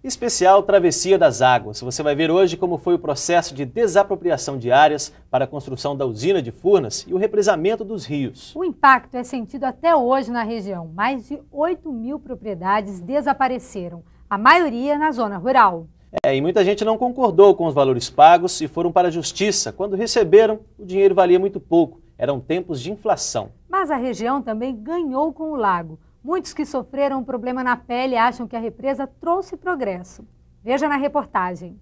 Especial Travessia das Águas. Você vai ver hoje como foi o processo de desapropriação de áreas para a construção da usina de Furnas e o represamento dos rios. O impacto é sentido até hoje na região. Mais de 8.000 propriedades desapareceram, a maioria na zona rural. E muita gente não concordou com os valores pagos e foram para a justiça. Quando receberam, o dinheiro valia muito pouco. Eram tempos de inflação. Mas a região também ganhou com o lago. Muitos que sofreram um problema na pele acham que a represa trouxe progresso. Veja na reportagem.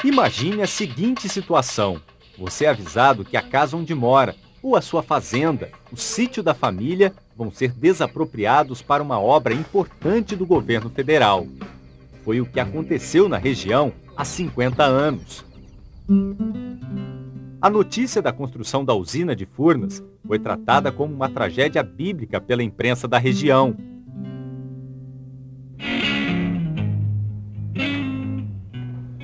Imagine a seguinte situação. Você é avisado que a casa onde mora, ou a sua fazenda, o sítio da família, vão ser desapropriados para uma obra importante do governo federal. Foi o que aconteceu na região há 50 anos. A notícia da construção da usina de Furnas foi tratada como uma tragédia bíblica pela imprensa da região.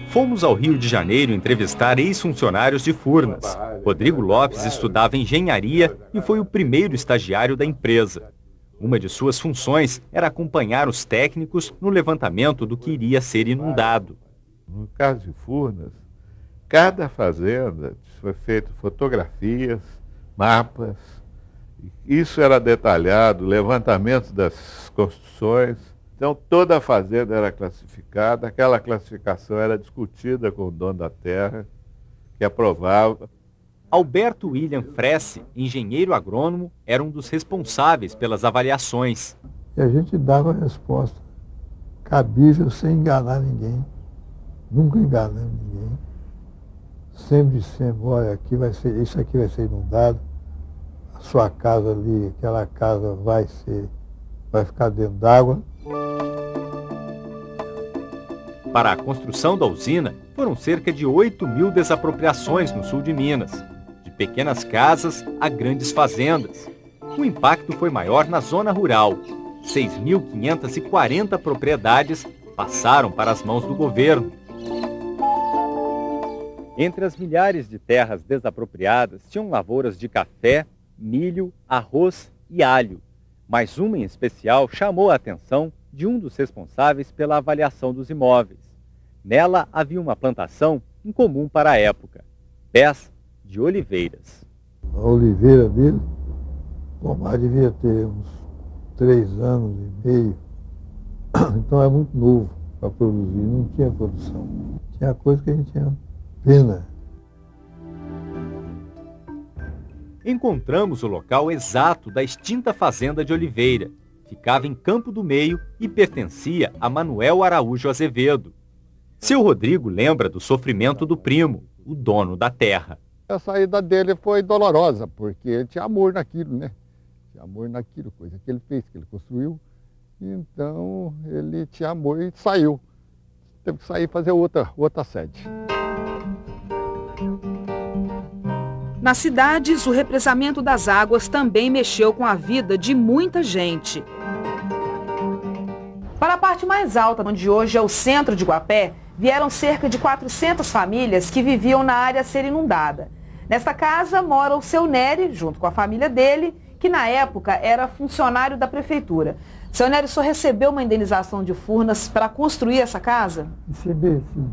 Fomos ao Rio de Janeiro entrevistar ex-funcionários de Furnas. Rodrigo Lopes estudava engenharia e foi o primeiro estagiário da empresa. Uma de suas funções era acompanhar os técnicos no levantamento do que iria ser inundado. No caso de Furnas, cada fazenda foi feito fotografias, mapas. Isso era detalhado, levantamento das construções. Então, toda a fazenda era classificada, aquela classificação era discutida com o dono da terra, que aprovava. Alberto William Fresse, engenheiro agrônomo, era um dos responsáveis pelas avaliações. E a gente dava a resposta cabível, sem enganar ninguém. Nunca enganamos ninguém. Sempre dissemos, olha, isso aqui vai ser inundado, a sua casa ali, aquela casa vai ficar dentro d'água. Para a construção da usina, foram cerca de 8.000 desapropriações no sul de Minas, de pequenas casas a grandes fazendas. O impacto foi maior na zona rural. 6.540 propriedades passaram para as mãos do governo. Entre as milhares de terras desapropriadas, tinham lavouras de café, milho, arroz e alho. Mas uma em especial chamou a atenção de um dos responsáveis pela avaliação dos imóveis. Nela havia uma plantação incomum para a época, pés de oliveiras. A oliveira dele, o pomar devia ter uns 3 anos e meio, então é muito novo para produzir, não tinha produção. Tinha coisa que a gente tinha pena. Encontramos o local exato da extinta fazenda de Oliveira. Ficava em Campo do Meio e pertencia a Manuel Araújo Azevedo. Seu Rodrigo lembra do sofrimento do primo, o dono da terra. A saída dele foi dolorosa, porque ele tinha amor naquilo, né? Tinha amor naquilo, coisa que ele fez, que ele construiu. Então, ele tinha amor e saiu. Teve que sair e fazer outra sede. Nas cidades, o represamento das águas também mexeu com a vida de muita gente. Para a parte mais alta, onde hoje é o centro de Guapé, vieram cerca de 400 famílias que viviam na área a ser inundada. Nesta casa mora o seu Nery, junto com a família dele, que na época era funcionário da prefeitura. Seu Nery, o senhor recebeu uma indenização de Furnas para construir essa casa? Recebi, sim.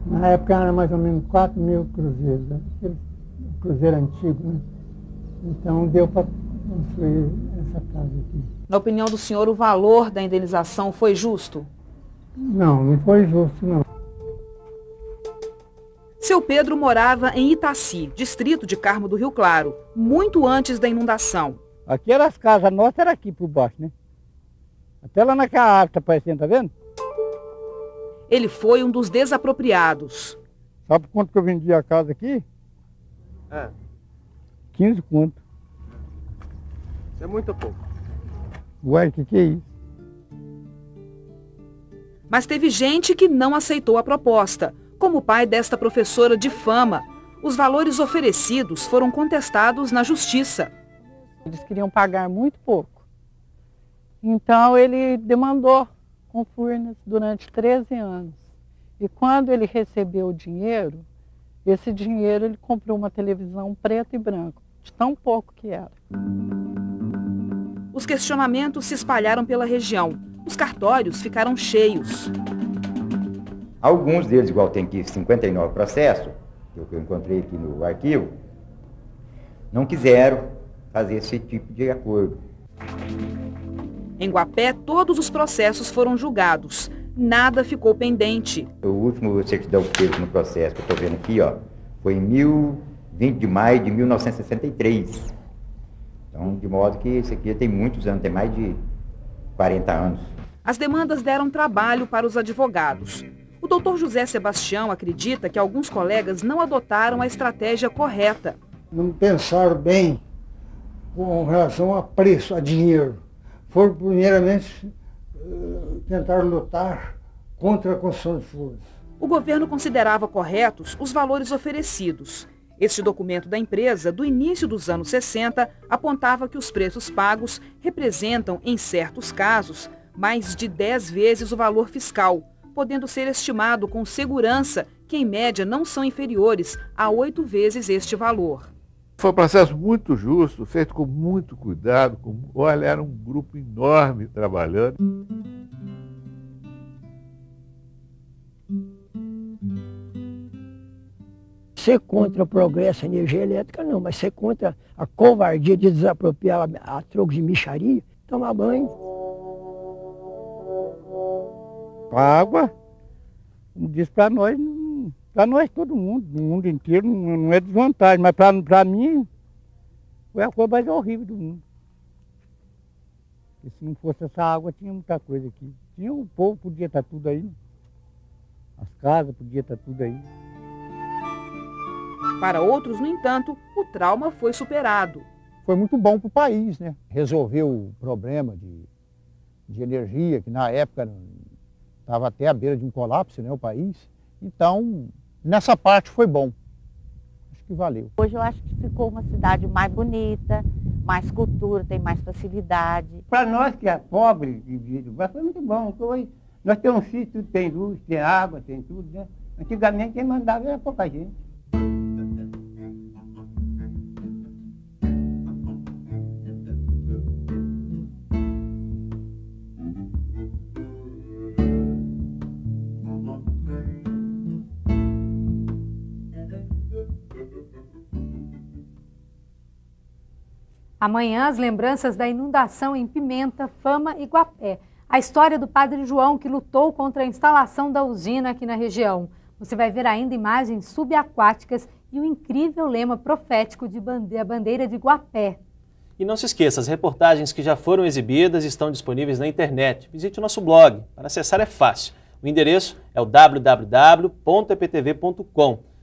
Na época era mais ou menos 4.000 cruzeiros, né? Cruzeiro antigo, né? Então deu para construir essa casa aqui. Na opinião do senhor, o valor da indenização foi justo? Não, não foi justo, não. Seu Pedro morava em Itaci, distrito de Carmo do Rio Claro, muito antes da inundação. Aqui eram as casas nossas, era aqui por baixo, né? Até lá naquela árvore, tá aparecendo, tá vendo? Ele foi um dos desapropriados. Sabe por quanto que eu vendi a casa aqui? 15 conto. Isso é muito pouco. Ué, que é isso? Mas teve gente que não aceitou a proposta, como o pai desta professora de fama. Os valores oferecidos foram contestados na justiça. Eles queriam pagar muito pouco. Então ele demandou com Furnas durante 13 anos. E quando ele recebeu o dinheiro, esse dinheiro ele comprou uma televisão preto e branco, de tão pouco que era. Os questionamentos se espalharam pela região. Os cartórios ficaram cheios. Alguns deles, igual tem aqui 59 processos, que eu encontrei aqui no arquivo, não quiseram fazer esse tipo de acordo. Em Guapé, todos os processos foram julgados. Nada ficou pendente. O último certidão que teve no processo, que eu estou vendo aqui, ó, foi em 20 de maio de 1963. Então, de modo que esse aqui tem muitos anos, tem mais de 40 anos. As demandas deram trabalho para os advogados. O doutor José Sebastião acredita que alguns colegas não adotaram a estratégia correta. Não pensaram bem com relação a preço, a dinheiro. Foram, primeiramente, tentar lutar contra a construção de Furnas. O governo considerava corretos os valores oferecidos. Este documento da empresa, do início dos anos 60, apontava que os preços pagos representam, em certos casos, mais de 10 vezes o valor fiscal, podendo ser estimado com segurança que, em média, não são inferiores a 8 vezes este valor. Foi um processo muito justo, feito com muito cuidado. Olha, era um grupo enorme trabalhando. Ser contra o progresso da energia elétrica, não, mas ser contra a covardia de desapropriar a troco de mixaria, tomar banho. A água, como diz para nós todo mundo, no mundo inteiro, não é desvantagem, mas para mim foi a coisa mais horrível do mundo. Porque se não fosse essa água, tinha muita coisa aqui. O povo podia estar tudo aí, as casas podiam estar tudo aí. Para outros, no entanto, o trauma foi superado. Foi muito bom para o país, né? Resolveu o problema de energia, que na época estava até à beira de um colapso, né, o país. Então, nessa parte foi bom. Acho que valeu. Hoje eu acho que ficou uma cidade mais bonita, mais cultura, tem mais facilidade. Para nós que é pobre, foi muito bom. Nós temos um sítio, tem luz, tem água, tem tudo, né? Antigamente quem mandava era pouca gente. Amanhã, as lembranças da inundação em Pimenta, Fama e Guapé. A história do Padre João, que lutou contra a instalação da usina aqui na região. Você vai ver ainda imagens subaquáticas e o incrível lema profético da bandeira de Guapé. E não se esqueça, as reportagens que já foram exibidas estão disponíveis na internet. Visite o nosso blog. Para acessar é fácil. O endereço é o www.eptv.com.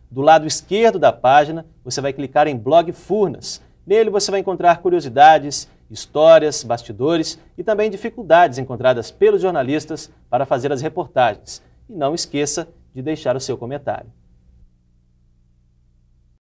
Do lado esquerdo da página, você vai clicar em Blog Furnas. Nele você vai encontrar curiosidades, histórias, bastidores e também dificuldades encontradas pelos jornalistas para fazer as reportagens. E não esqueça de deixar o seu comentário.